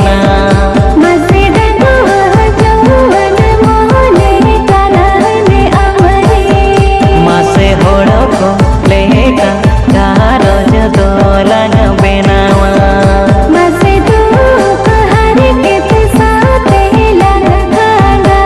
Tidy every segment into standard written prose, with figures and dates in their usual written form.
ना मसे डगुआ जौवन मोहने कान्हाने अमरी मासे होड़ो को लेका गारोज दोलन बेनावा मसे धूप हर कित साथे लंघावा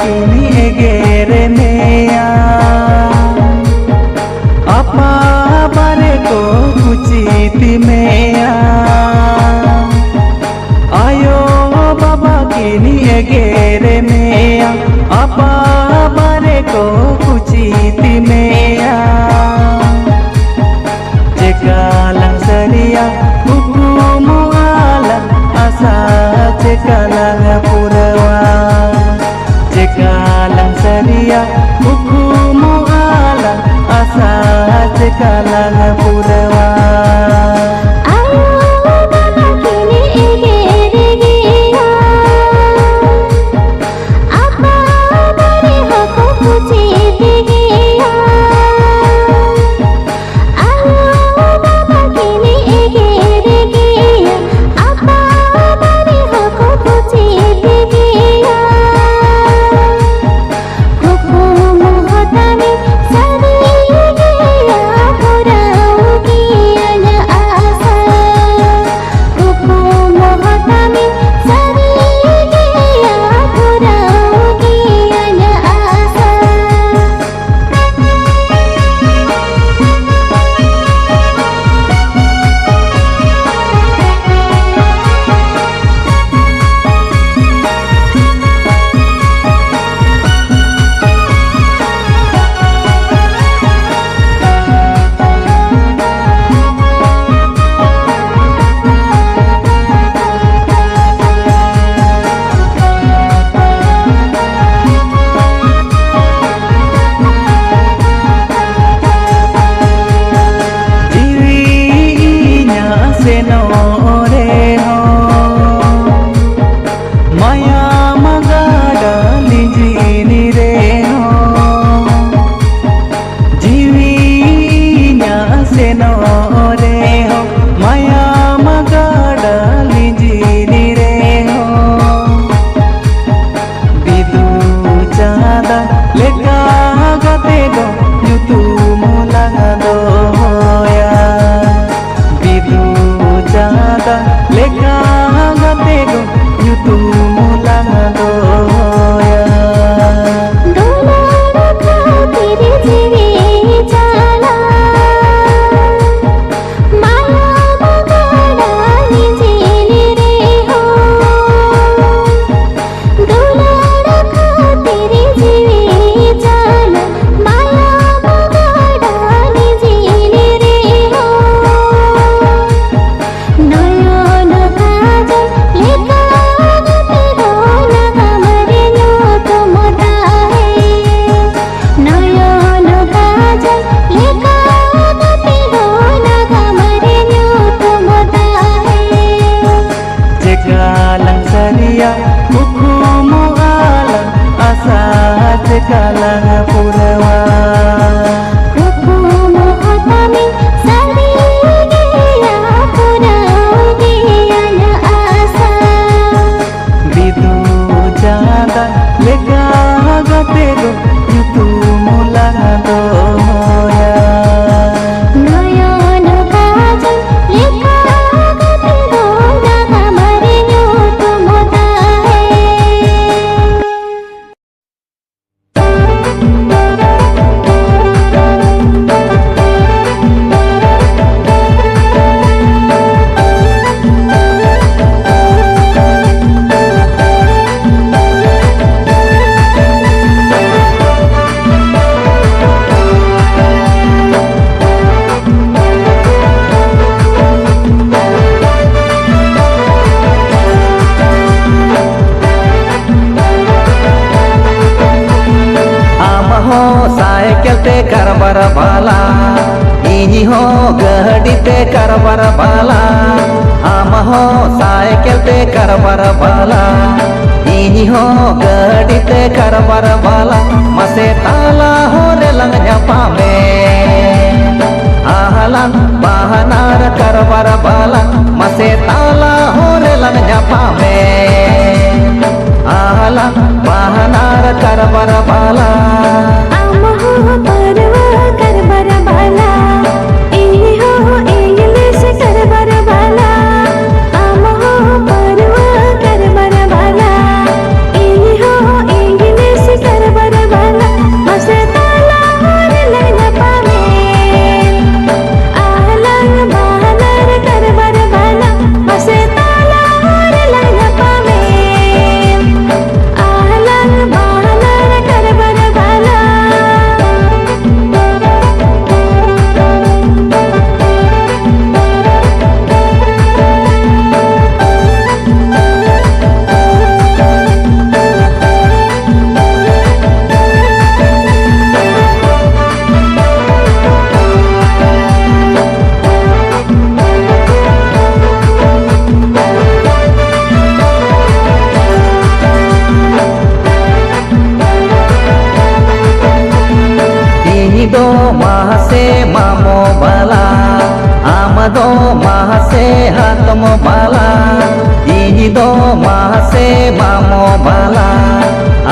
kini egere meya apa bare ko kuciti meya ayo baba kini egere meya apa bare ko kuciti meya cekalang seria hukum alam asa cekalang purawa cekalang seria hukum alam asa cekalang purawa cekalang purawa hukum hatami sariya purawiya asa bidu jada lega gatego yutu mulana doya noyon kajal lega gatego na mare yutu modahe cycle ते Kerber बाला इनी हो गहडी ते Kerber बाला हम हो cycle ते Kerber बाला इनी हो गहडी ते करबर बाला मसे ताला हो रे लंग झपा में आहलन बहनार करबर बाला मसे ताला हो रे लंग झपा में आहलन बहनार करबर बाला परवा करबर बाला इनी हो इंग्लिश करबर बाला आम हो परवा करबर बाला इनी हो English mahase mamo bala amado mahase hatmo bala ido mahase mamo bala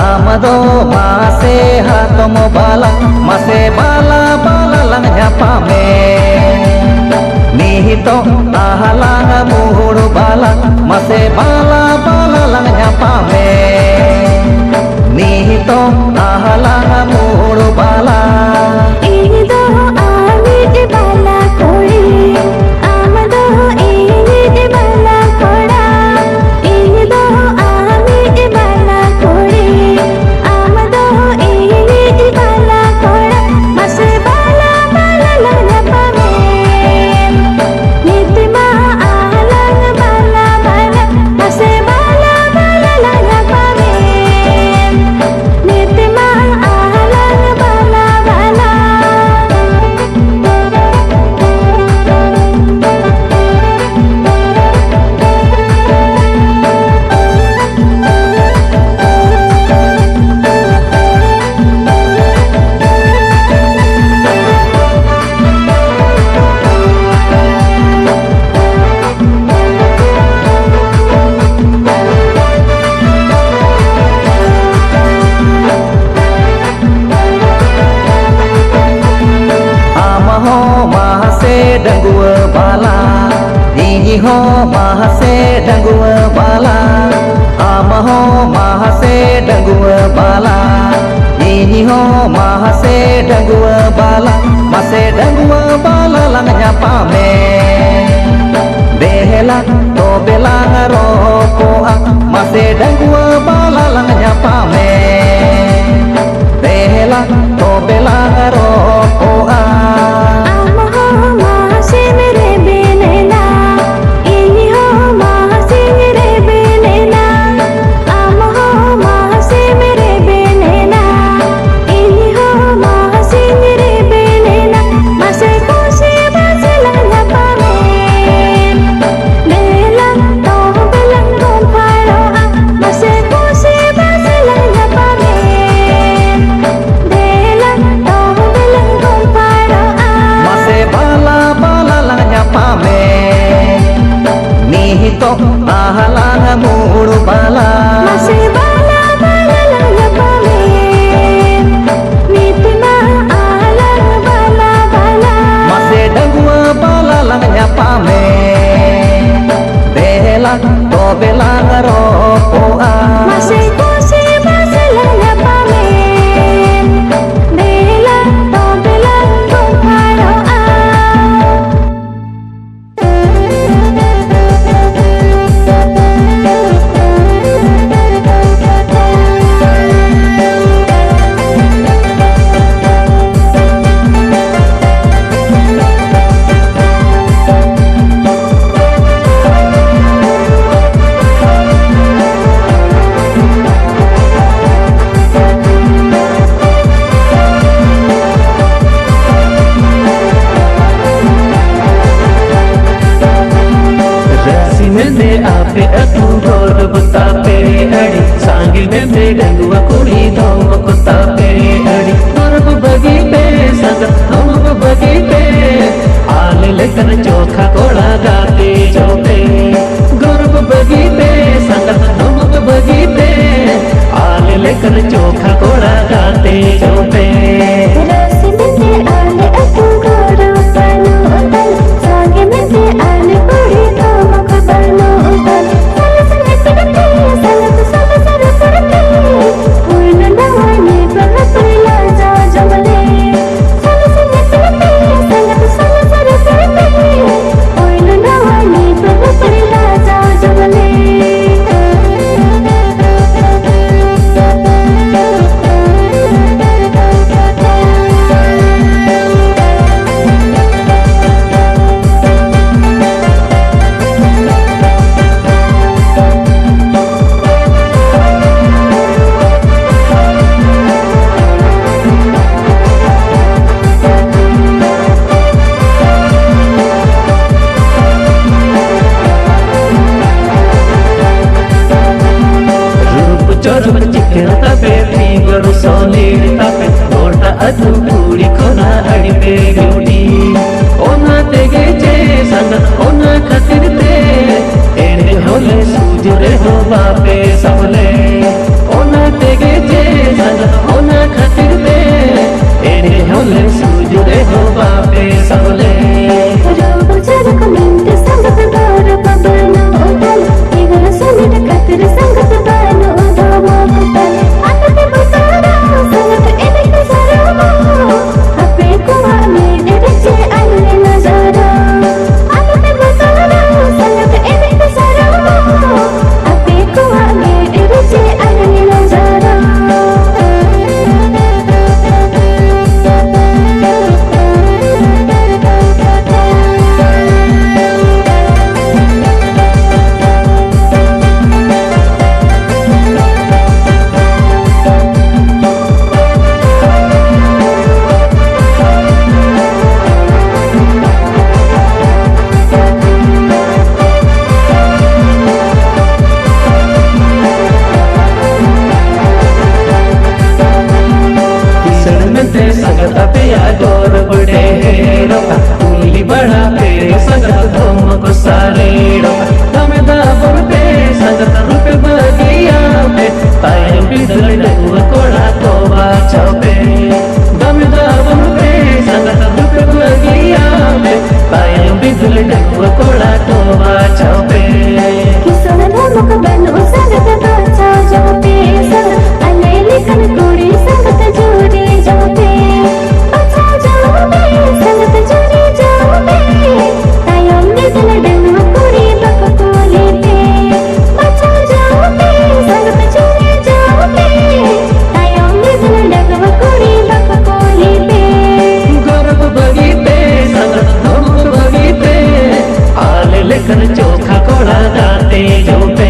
amado mahase hatmo bala mase bala bala lang nyapame nihito ahalang muhur bala mase bala bala lang nyapame nihito ahalang muhur bala ido amit bala kori amado iid bala kora ido amit bala kori amado iid bala kora mase bala bala lana pame nitima alang bala bala mase bala bala lana pame nitima alang bala bala amaho mahase dangua bala iho mahase dangua bala amaho mahase dangua bala iho mahase dangua bala mase dangua bala lang nyapame behela to belang ropoa mase dangua bala lang nyapame behela to belang ropoa amho mahase mere benena iho mahase mere benena amho mahase mere benena iho mahase mere benena mase kose basla na pame bela to belang kon pharo mase kose basla na pame bela to belang kon pharo mase bala bala lang nyapame nihito ahalang muhur bala mase bala bala lana pame nitima alang bala bala mase dangua bala lang nyapame behela to belang ropoa mase kose basla na pame bela to belang kon pharo में आपे अतु गोर बुता पेरे अड़ी सांगी में डंगुआ कुड़ी धोम कुता पेरे अड़ी गोरब बगी पे सग हम बगी पे आल लेकर चोखा कोड़ा गाते चौपे गोरब बगी पे सग हम बगी पे आल लेकर चोखा कोड़ा गाते चौपे रसी में से आले अतु गोरो बनो उतल सांगे में से आले कुड़ी धोम को बनो उतल सल सिगते सल सर पड़ते उन नवाने पर पड़ला जा जमले सल सिगते सल सर पड़ते उन नवाने पर पड़ला जा जमले चिकन तपे फिंगर सोलिड तपे गोटा अधु पूरी कोना अड़ी पे बड़े हेरो उली बड़ा पे संगत धोम को सारेड़ो दमे दाबर पे संगत रुपे बगिया पे तायम बिदल डगुव कोड़ा कोवा छपे दमे दाबर पे संगत रुपे बगिया पे तायम बिदल डगुव कोड़ा कोवा छपे किसोना धमक बनो संगत बाचा जोपे संगत अलेली कन कोड़ी संगत जोड़ी जोपे बाचा जोपे संगत जोड़ी जोपे तायम बिदल डगुव कोड़ी बक कोली पे बाचा जोपे संगत जोड़ी जोपे तायम बिदल डगुव कोड़ी बक कोली पे गर्भ बगी पे संगत धमक बगी पे आले लेकर चोखा कोड़ा दाते जो पे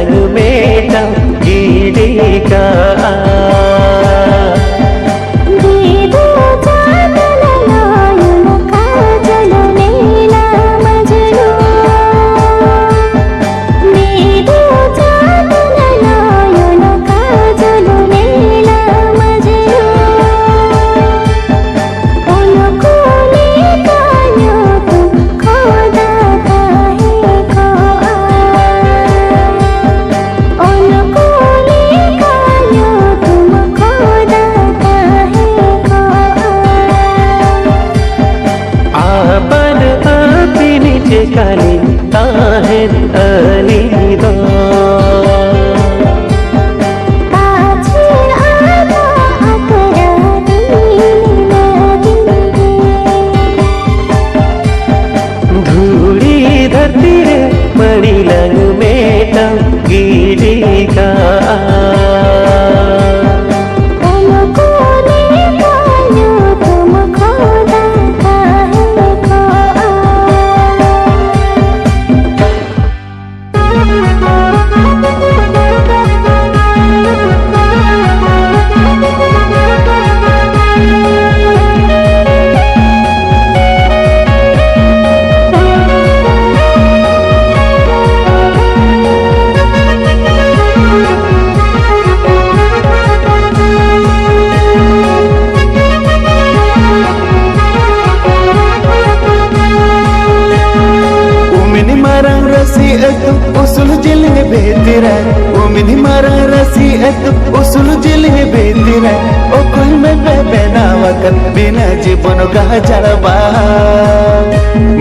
रंग में गीली का काली ताहिर अली दो धूड़ी धरती रे बड़ी लंग में गीली का उसल जिल बेतिरा ओ मिनी मारा रसी उसल जिल बेतिरा ओ कोई में बेनावकन बिना जीवन का जड़बा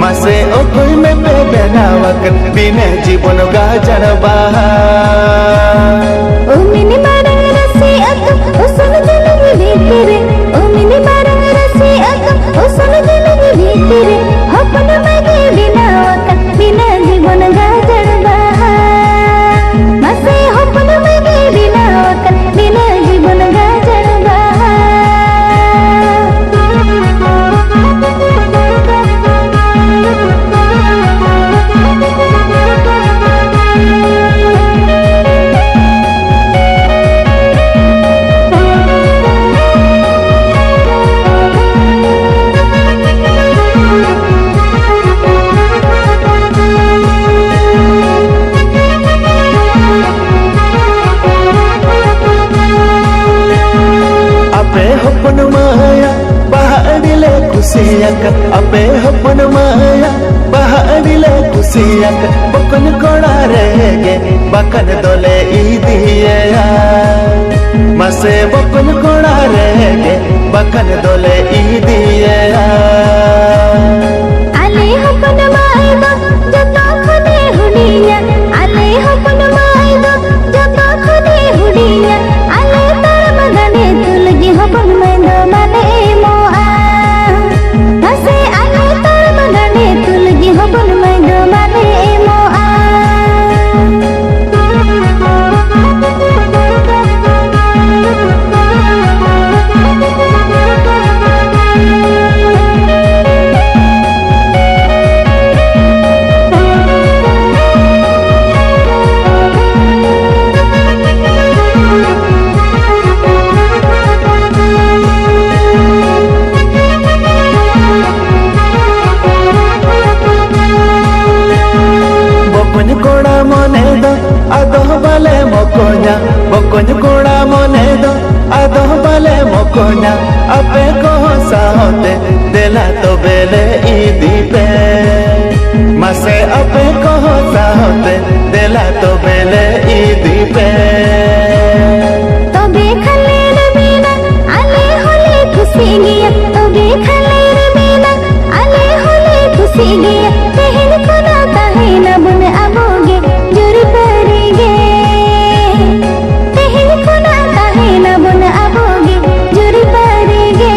मासे ओ कोई में बेनावकन बिना जीवन का जड़बा ओ मिनी मारा रसी उसल जिल बेतिरा ओ मिनी मारा रसी उसल जिल बेतिरा अपन मगे बिनावकन बिना जीवन का जड़बा अपे हपन माया बहारिले खुशियक बकन कोड़ा रहेगे बकन दोले ईदिया मसे बकन कोड़ा रहेगे बकन दोले ईदिया आले हपन माया जतो खुदे हुडिया आले हपन माया जतो खुदे हुडिया आले तार मगने तुलगी हपन में दो माने मोआ हसे आले तार मगने तुलगी हपन में दो माने मोआ बकन कोड़ा मने दो आदो बाले मकोना बकन कोड़ा मने दो आदो बाले मकोना अपे को साहोते देला तो बेले ईदी पे मसे अपे को साहोते देला तो बेले ईदी पे तो बेखले रबीना आले होले खुशी गिया तो बेखले रबीना आले होले खुशी गिया कहन खुदा ताहे न बुन आबोगे जुर परेगे कहन खुदा ताहे न बुन आबोगे जुर परेगे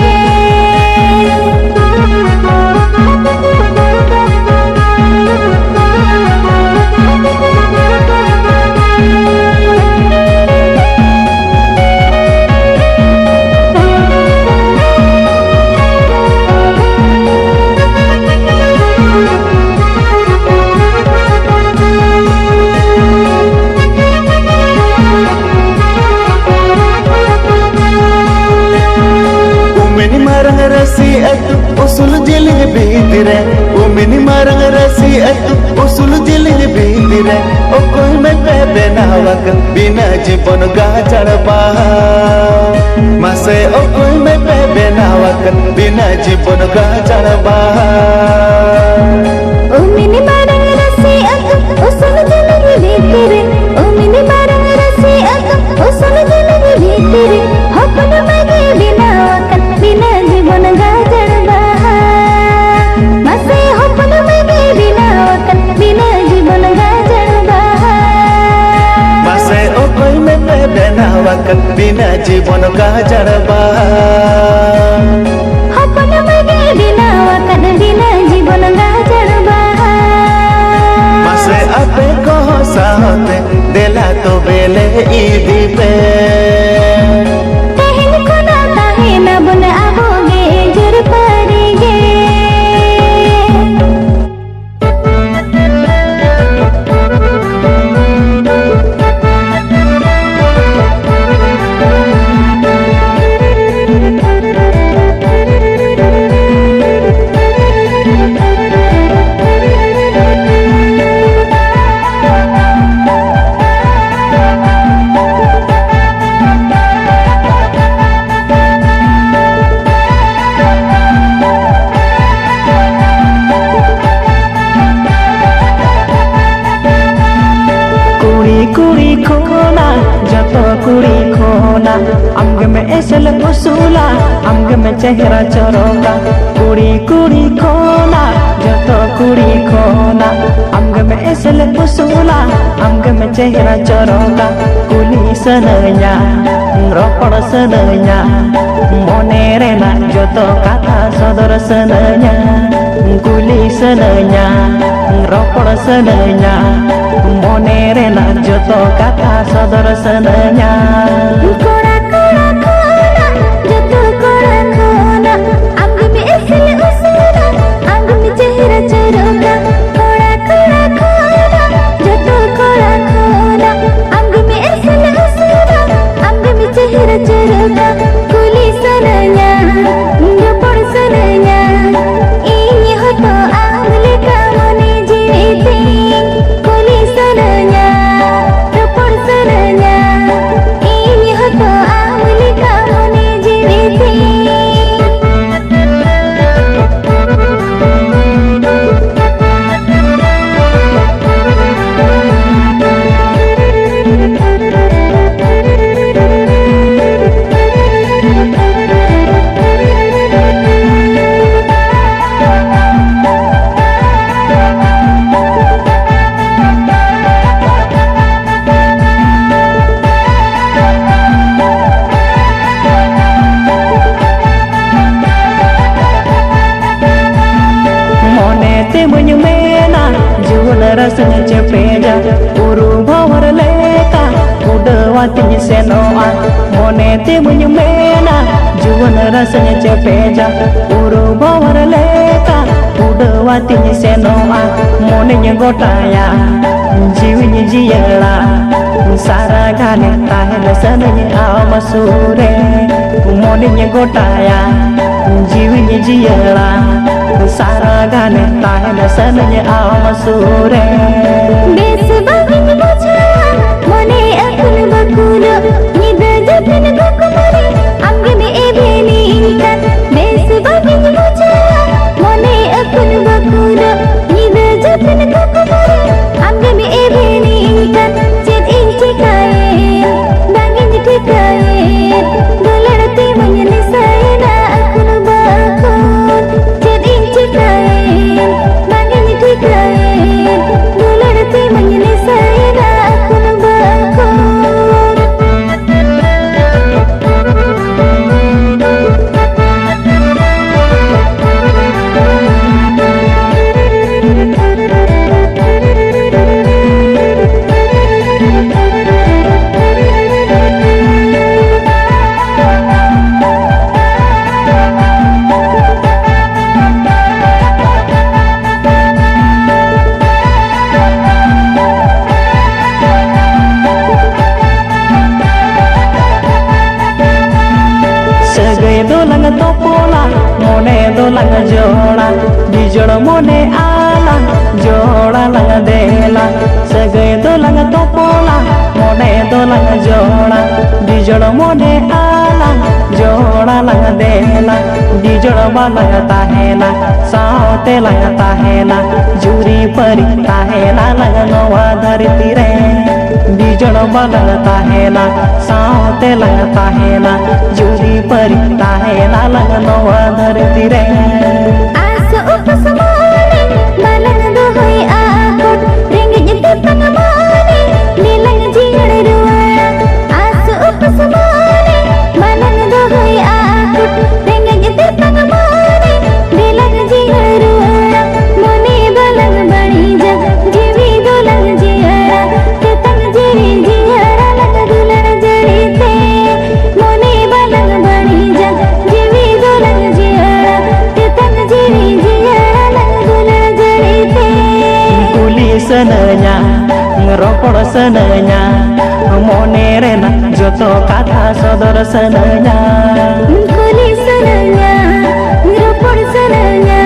Umini marang rasi atu usul jiling bintire Okoi mepe benawakan bina jibon gajar bah Mase okoi mepe benawakan bina jibon gajar bah Umini marang rasi atu usul jiling bintire Umini marang rasi atu usul jiling bintire Hopna mage binawakan bina jibon gajar bah Mase hopna mage binawakan bina jibon gajar bah Mase okoi mepe benawakan bina jibon gajar bah Hopna mage binawakan bina jibon gajar bah Mase ape ko sahote dela to bele idi pe Tahin kona tahin bun aboge jur parige कुड़ी खोना जतो कुड़ी खोना अंग में ऐसल उसूला अंग में चेहरा चरोगा कुड़ी खोना जतो कुड़ी खोना अंग में ऐसल उसूला अंग में चेहरा चरोगा कुली सनया रोपड़ सनया मोने रेना जतो कथा सदर सनया कुली सनया रोपड़ सनया मोने रेना जतो कथा सदर सनया कोड़ा कोड़ा खोना जतो कोड़ा खोना अंग में ऐसल उसूला अंग में चेहरा चरोगा कोड़ा कोड़ा खोना जतो कोड़ा खोना अंग में ऐसल उसूला अंग में चेहरा चरोगा कुली सनया रोपड़ सनया ini hoto agle kamone jeete kuli sananya ropor sananya ini hoto agle kamone jeete rasanya cepeda uru bawar leka udawatinya senoa monete menyemena juan rasanya cepeda uru bawar leka udawatinya senoa monenya gotaya jiwinya jiyala saragane tahela sananya amasure monenya gotaya jiwinya jiyala saragane tahela sananya amasure बेस बागिन बुझाया मने अकुल बकुलो निद जतन कुकुमरे अंग में एबेनी इंकन base बागिन बुझाया मने अकुल बकुलो निद जतन कुकुमरे अंग में एबेनी इंकन चेत इंची काये बागिन ठिकाये दुलड़ती मने सायना अकुल बकुल चेत इंची काये बागिन ठिकाये दुलड़ती मने सायना अकुल बकुल Segai dolang topola, mone dolang jola, di बिजोड़ मोने आला जोड़ा लंग देला सगै दो लंग तोपोला मोने दो लंग जोड़ा बिजोड़ मोने आला जोड़ा लंग देला बिजोड़ लंग ताहेला सावते लंग ताहेला जुरी परी ताहेला लंग नवा धरती रे बिजोड़ लंग ताहेला सावते लंग ताहेला जुरी परी ताहेला लंग नवा धरती रे Asa upas mani, malang dohoy akot, ringgit yung tipang mani, nilang jingad ruwa. Asa upas mani, malang dohoy akot, ringgit yung tipang mani, nilang jingad ruwa. Moni balang bani jag, jiwi dolang jiyara, ketang jiwi jiyara, lang dulan jarite. Moni balang bani jag, jiwi dolang jiyara, ketang jiwi jiyara, lang dulan jarite. Kuli senenya ngerokok senenya mone rena joto kata sodor senenya Kuli senenya, ngeropor senenya,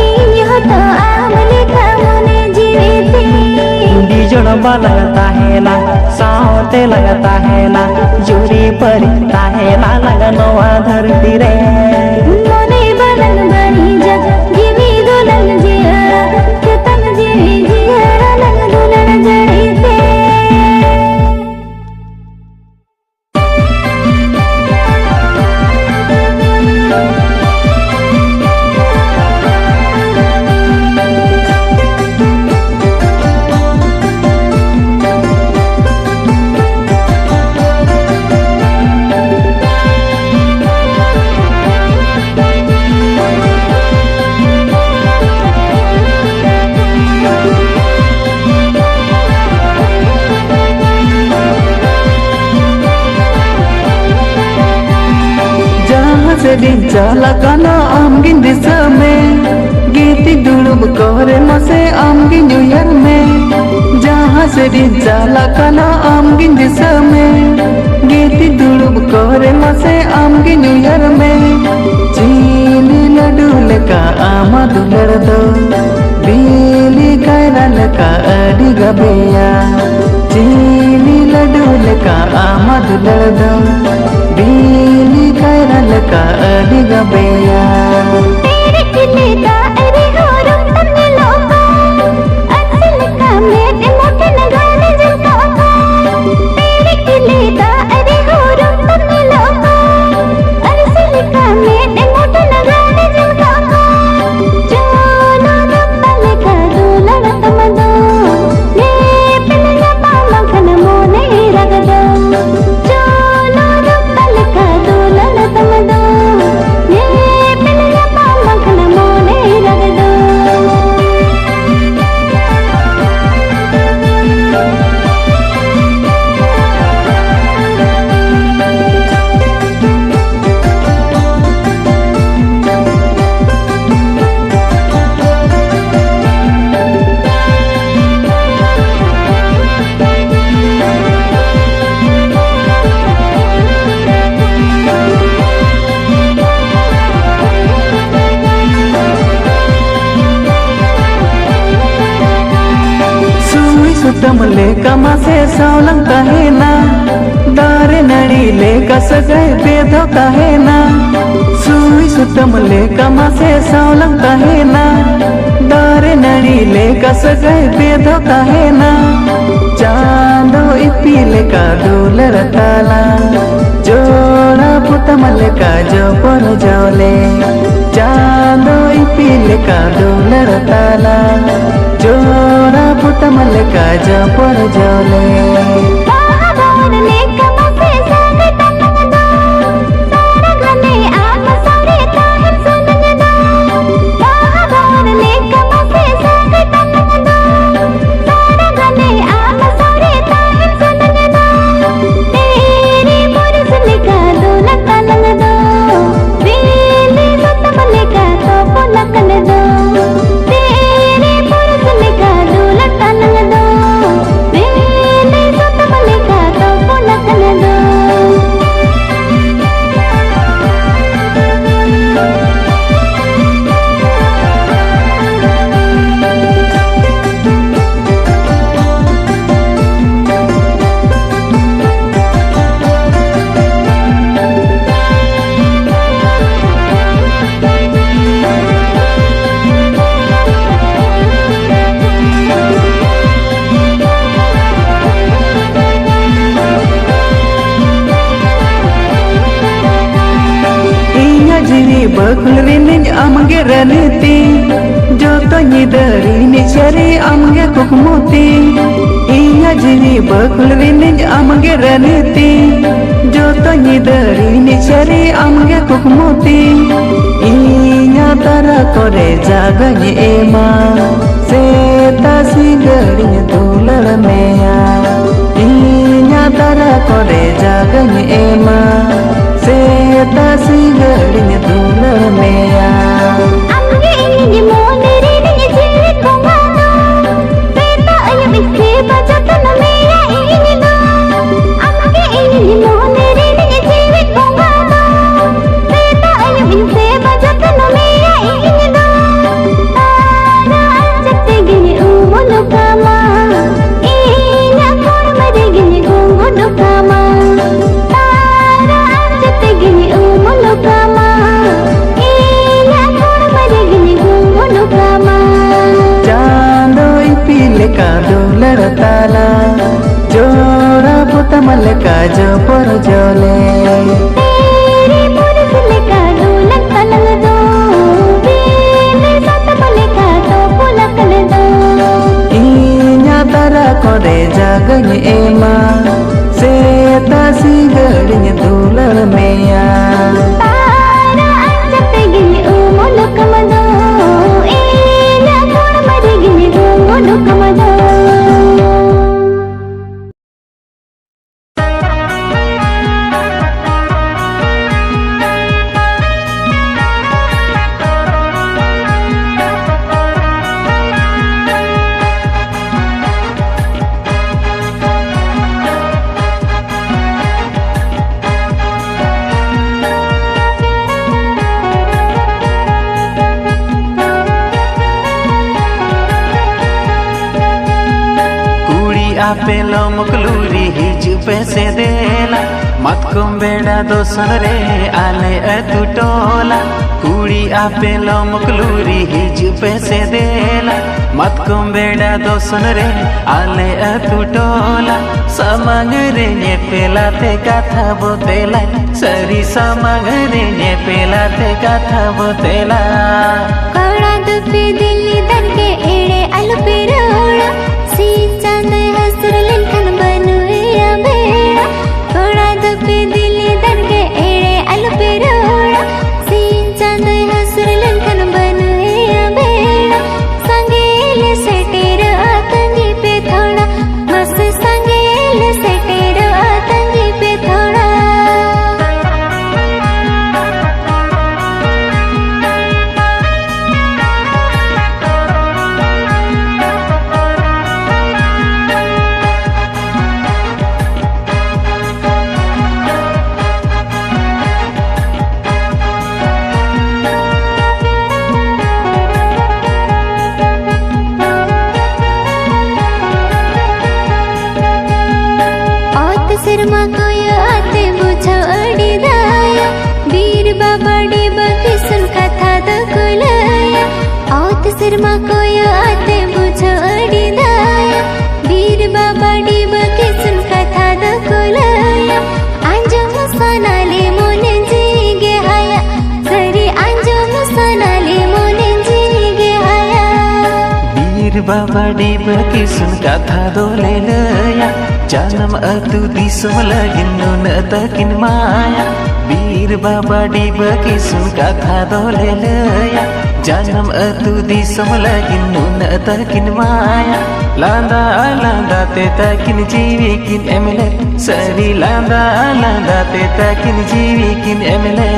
ini hoto amali kamu ne jiriti. बिजोड़ बालंग ताहेला सावते lung ताहेला जुरी परी ताहेला lung नवा धरती रे Mone balang bani jag, jiwi dolang jiyara, ketang jiwi jiyara, lang dulan jarite. जहाँ से दिन चला काना आमगिन दिस में गीती दुड़ुब कोरे मसे आमगिन न्यू ईयर में जहाँ से दिन चला काना आमगिन दिस में गीती दुड़ुब कोरे मसे आमगिन न्यू ईयर में चीनी लड्डू लेका आमा दुलड़ दो बीली कायरा लेका अड़ी गबेया चीनी लड्डू लेका आमा दुलड़ दो बीली कायरा लेका अड़ी गबेया तेरे किले का अरे होरुम तन्ने लोका, असल का मेट मोटे नगाने जलता का। तेरे किले का अरे होरुम तन्ने लोका, असल का मेट मोटे नगाने जलता का। चलो रंबल का दूल्हा तमदो, ये पिलया पामा खन मोने रगदो। चलो रंबल का दूल्हा तमदो, ये पिलया पामा खन मोने रगदो। सुई सुतम लेका मासे सावलंग कहेना दारे नड़ी लेका सगै बेधो कहेना सुई सुतम लेका मासे सावलंग कहेना दारे नड़ी लेका सगै बेधो कहेना चांदो इपी लेका दुलर ताला जोड़ा पुतम लेका जो पर जोले चांदो इपी लेका दुलर ताला जोड़ा पुतम लेका जो पर जोले बाहर लेका मसे सागे तन्नग दो, सारा घने आम सारे ताहिर सुनग दो। बाहर लेका मसे सागे तन्नग दो, सारा घने आम सारे ताहिर सुनग दो। तेरे मुरस लेका दूल्हा तन्नग दो, बेली सुतम लेका तोपो नकल दो। तेरे मुरस लेका दूल्हा तन्नग दो, बेली सुतम लेका बकुल रिनिज आमगे रनती जो तो निदरी चरी आमगे कुकमुती इया जीवी बकुल रिनिज आमगे रनती जो तो निदरी चरी आमगे कुकमुती इया तारा करे जागने एमा सेता सिंगड़ी दुलड़ मेया इया तारा करे जागने एमा सेता सिंगड़ी दुलड़ मेया amge ini mone rini jiri kongano peta ayam iske bajatan meya ini do amge ini mone rini jiri kongano peta ayam iske bajatan meya ini do tara ajate gini umulu kama ina kor mare gini gungudu kama tara ajate gini umulu kama Chando इपिले का दुलड़ ताला जोड़ा पुतमल का जो पर जोले तेरे पुरखले का दुलड़ तलंग दो बीले सतमले का तो पुलकल दो इन्या तारा करे जागने एमा सेता सिंगड़ी दुलड़ मेया तारा अंजते गिनी उमुलु कमदो इना कोण मरे गिनी गुंगुलु कमदो पेलो मुकलूरी हिज पैसे देला मत कुम बेड़ा दोसन रे आले अतु टोला कुड़ी आपेलो मुकलूरी हिज पैसे देला मत कुम बेड़ा दोसन रे आले अतु टोला समंग रे ने पेला ते कथा बोतेला सरी समंग रे ने पेला ते कथा बोतेला कौड़ा दुपे दिल्ली दर के एड़े अलु पेरोड़ा सी चांद हसुर लिखन बनुया बेड़ा कौड़ा दुपे दिल्ली दर के एड़े अलु पेरोड़ा सी चांद हसुर लिखन बनुया बेड़ा संगेल सेटेर आतंगी पे थोड़ा मस संगेल सेटेर आतंगी पे थोड़ा सिरमा कोयो आते बुझो अड़ी दाया वीर बाबा डेबा किसन कथा द कुलाया औत सिरमा कोयो आते बुझो अड़ी दाया वीर बाबा डेबा किसन कथा द कुलाया आंजो मुसानाले मोने जीगे हाया सरी आंजो मुसानाले मोने जीगे हाया वीर बाबा डेबा किसन कथा दोले लया जन्म अतु दिसम लगिनु न तकिन माया वीर बाबा डिब किसन कथा दोले लया जन्म अतु दिसम लगिनु न तकिन माया लांदा लांदा ते तकिन जीवी किन एमले सरी लांदा लांदा ते तकिन जीवी किन एमले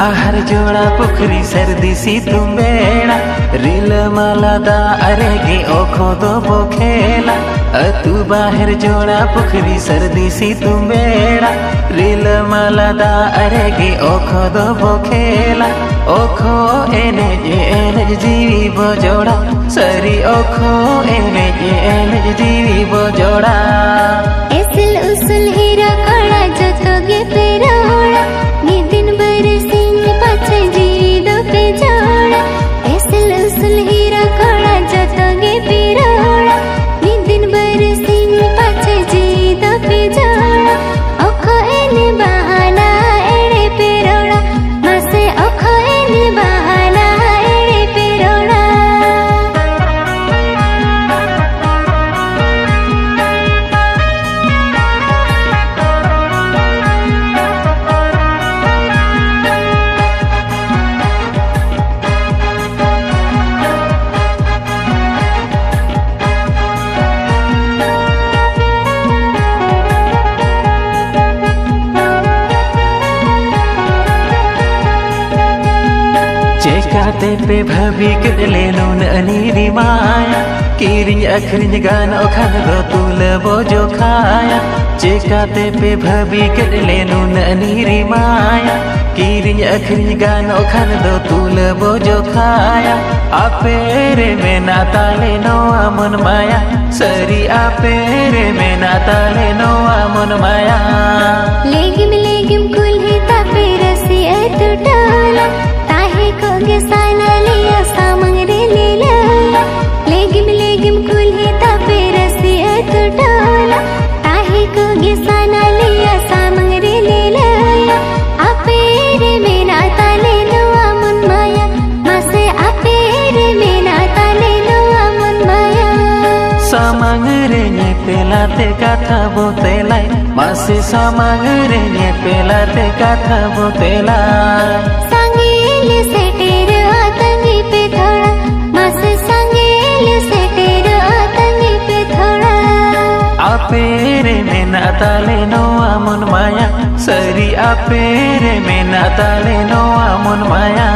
आहार जोड़ा पुखरी सर्दी सी तुम बेड़ा रील मालादा अरेगे ओखो दो बोखेला अतु बाहर जोड़ा पुखरी सर्दी सी तुम बेड़ा रील मालादा अरेगे ओखो दो बोखेला ओखो एनेज जीवी बजोड़ा सरी ओखो एनेज जीवी बजोड़ा एसल उसल हीरा कड़ा जतोगे पेरोड़ा निदिन बरसिंग पाछे जीवी दो पे जोड़ा एसल उसल हीरा कड़ा जतोगे पेरोड़ा निदिन बरसिंग पाछे जीवी दो पे जोड़ा ओखो एने बहाना एड़े पेरोड़ा मासे ओखो एने बहाना एड़े पेरोड़ा चेकाते पे भाभी के लेनो अनीरी माया किरिंग अखरिंग गान ओखान दो तुल बोजो खाया चेकाते पे भाभी के लेनो अनीरी माया किरिंग अखरिंग गान ओखान दो तुल बोजो खाया आपेरे में नाताले नो आमन माया सरी आपेरे में नाताले नो आमन माया लेगिम कुल्ही तापे रसी एतुटाला ताहे कोगे साना लिया सामंग रे लीला लेगिम कुल्ही तापे रसी एतुटाला ताहे कोगे साना लिया सामंग रे लीला आपेरे में नाताले नो आमन माया मासे आपेरे में नाताले नो आमन माया सामंग रे ने पेलाते काथा बोतेलाई मासे सामंग रे ने पेलाते काथा बोतेलाई संगेल सेटेर आतंगी पे थोड़ा मासे संगेल सेटेर आतंगी पे थोड़ा आपेरे में नाताले नो आमन माया सरी आपेरे में नाताले नो आमन माया